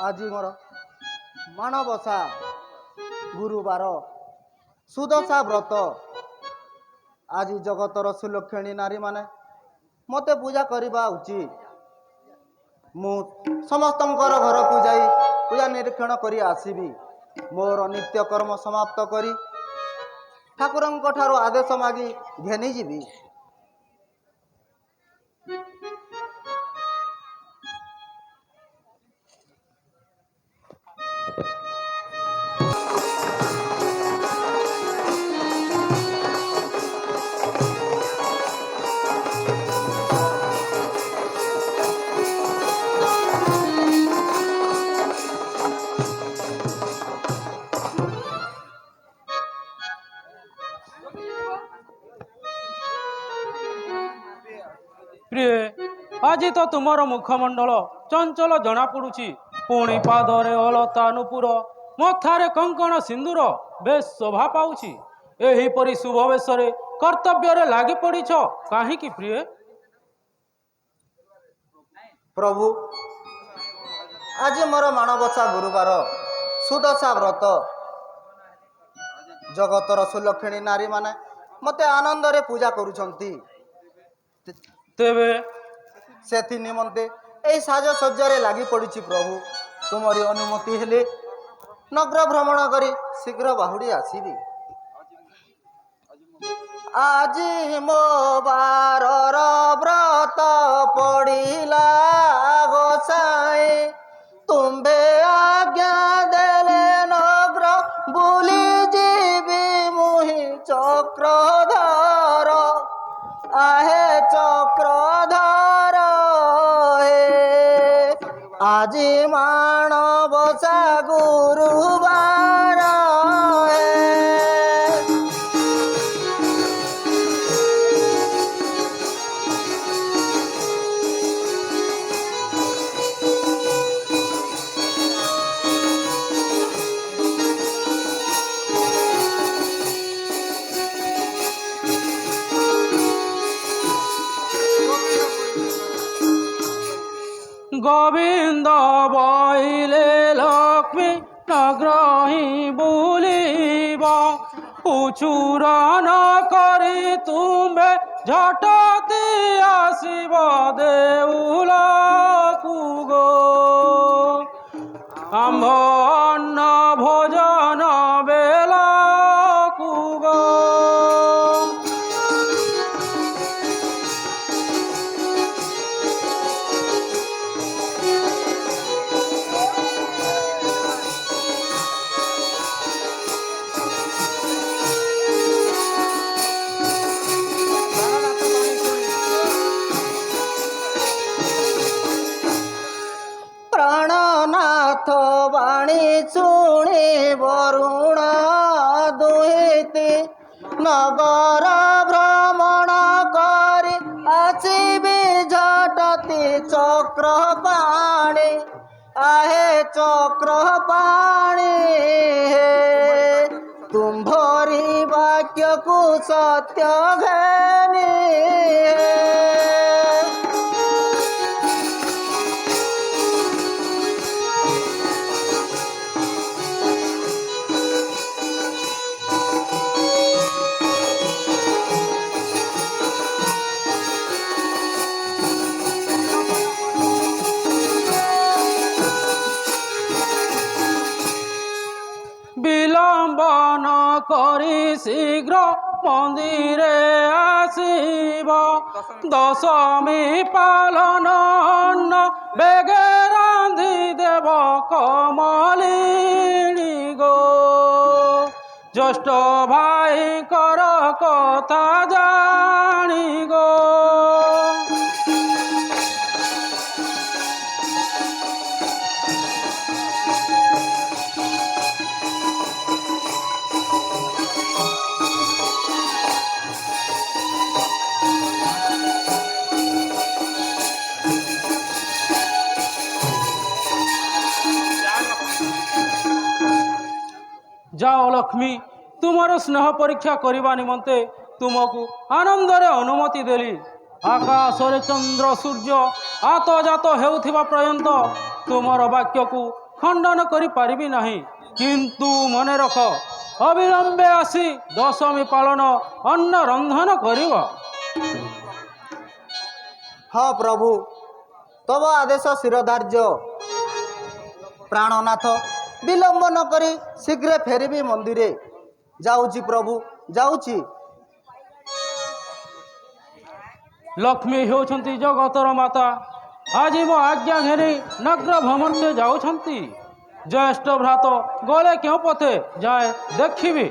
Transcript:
ଆଜି ମୋର ମାଣବସା ଗୁରୁବାର ସୁଦଶା ବ୍ରତ। ଆଜି ଜଗତର ସୁଲକ୍ଷଣୀ ନାରୀମାନେ ମୋତେ ପୂଜା କରିବା ଉଚିତ। ମୁଁ ସମସ୍ତଙ୍କର ଘରକୁ ଯାଇ ପୂଜା ନିରୀକ୍ଷଣ କରି ଆସିବି। ମୋର ନିତ୍ୟକର୍ମ ସମାପ୍ତ କରି ଠାକୁରଙ୍କ ଠାରୁ ଆଦେଶ ମାଗି ଘେନିଯିବି। ପ୍ରିୟ, ଆଜି ତ ତୁମର ମୁଖମଣ୍ଡଳ ଚଞ୍ଚଳ ଜଣାପଡ଼ୁଛି। ପୁଣି ପାଦରେ ଅଳତା ନୂପୁର, ମଥାରେ କଙ୍କଣ ସିନ୍ଦୁର ବେଶ ଶୋଭା ପାଉଛି। ଏହିପରି ଶୁଭ ବେଶରେ କର୍ତ୍ତବ୍ୟରେ ଲାଗି ପଡ଼ିଛ କାହିଁକି ପ୍ରିୟ? ପ୍ରଭୁ, ଆଜି ମୋର ମାଣବସା ଗୁରୁବାର ସୁଦଶା ବ୍ରତ। ଜଗତର ସୁଲକ୍ଷଣୀ ନାରୀମାନେ ମୋତେ ଆନନ୍ଦରେ ପୂଜା କରୁଛନ୍ତି। ତେବେ ସେଥି ନିମନ୍ତେ ଏହି ସାଜସଜ୍ଜାରେ ଲାଗି ପଡ଼ିଛି। ପ୍ରଭୁ, ତୁମରି ଅନୁମତି ହେଲେ ନଗର ଭ୍ରମଣ କରି ଶୀଘ୍ର ବାହୁଡ଼ି ଆସିବି। ଆଜି ମୋ ବାରର ବ୍ରତ ପଡ଼ିଲା ଗୋସାଇଁ, ତୁମ୍ଭେ ଆଜ୍ଞା ଦେଲେ ନଗର ବୁଲି ଯିବି ମୁହିଁ ଚକ୍ରଧର। आहे चक्रधर हे, आजी माणबसा गुरुवार हे। ଗୋବିନ୍ଦ ବଇଲେ ଲକ୍ଷ୍ମୀ ନଗ୍ରହୀ ବୁଲିବ, ଉଛୁର ନ କରି ତୁମ୍ଭେ ଝଟତି ଆସିବ ଦେଉଳକୁ ଗୋ। ଆମ୍ଭ ଅନ୍ନ ଭୋଜନ ବେଲାକୁ ଗୋ। ପ୍ରାଣନାଥ ବାଣୀ ଶୁଣି ବରୁଣ ଦୁହିତି ନଗର ଭ୍ରମଣ କରି ଆସିବି ଝଟତି ଚକ୍ରପାଣି। आहे ଚକ୍ରପାଣି ହେ, ତୁମ୍ଭରି ବାକ୍ୟକୁ ସତ୍ୟ ଘେନି ହେ। ବିଳମ୍ବନ କରି ଶୀଘ୍ର ମନ୍ଦିରେ ଆସିବ, ଦଶମୀ ପାଳନ ଅନ୍ନ ବେଗେ ରାନ୍ଧି ଦେବ କମଲିଣୀ ଗୋ। ଜ୍ୟେଷ୍ଠ ଭାଇଙ୍କର କଥା ଜାଣି ଗୋ। ମହାଲକ୍ଷ୍ମୀ ତୁମର ସ୍ନେହ ପରୀକ୍ଷା କରିବା ନିମନ୍ତେ ତୁମକୁ ଆନନ୍ଦରେ ଅନୁମତି ଦେଲି। ଆକାଶରେ ଚନ୍ଦ୍ର ସୂର୍ଯ୍ୟ ଆତଜାତ ହେଉଥିବା ପର୍ଯ୍ୟନ୍ତ ତୁମର ବାକ୍ୟକୁ ଖଣ୍ଡନ କରିପାରିବି ନାହିଁ। କିନ୍ତୁ ମନେ ରଖ, ଅବିଳମ୍ବେ ଆସି ଦଶମୀ ପାଳନ ଅନ୍ନ ରନ୍ଧନ କରିବ। ହଁ ପ୍ରଭୁ, ତବ ଆଦେଶ ଶିରଧାର୍ଯ୍ୟ। ପ୍ରାଣନାଥ, ବିଳମ୍ବ ନ କରି ଶୀଘ୍ର ଫେରିବି ମନ୍ଦିରେ। ଯାଉଛି ପ୍ରଭୁ, ଯାଉଛି। ଲକ୍ଷ୍ମୀ ହେଉଛନ୍ତି ଜଗତର ମାତା। ଆଜି ମୋ ଆଜ୍ଞା ଘେନି ନଗ୍ର ଭ୍ରମଣରେ ଯାଉଛନ୍ତି। ଜ୍ୟେଷ୍ଠ ଭ୍ରାତ ଗଲେ କେଉଁ ପଥେ ଯାଏ ଦେଖିବି।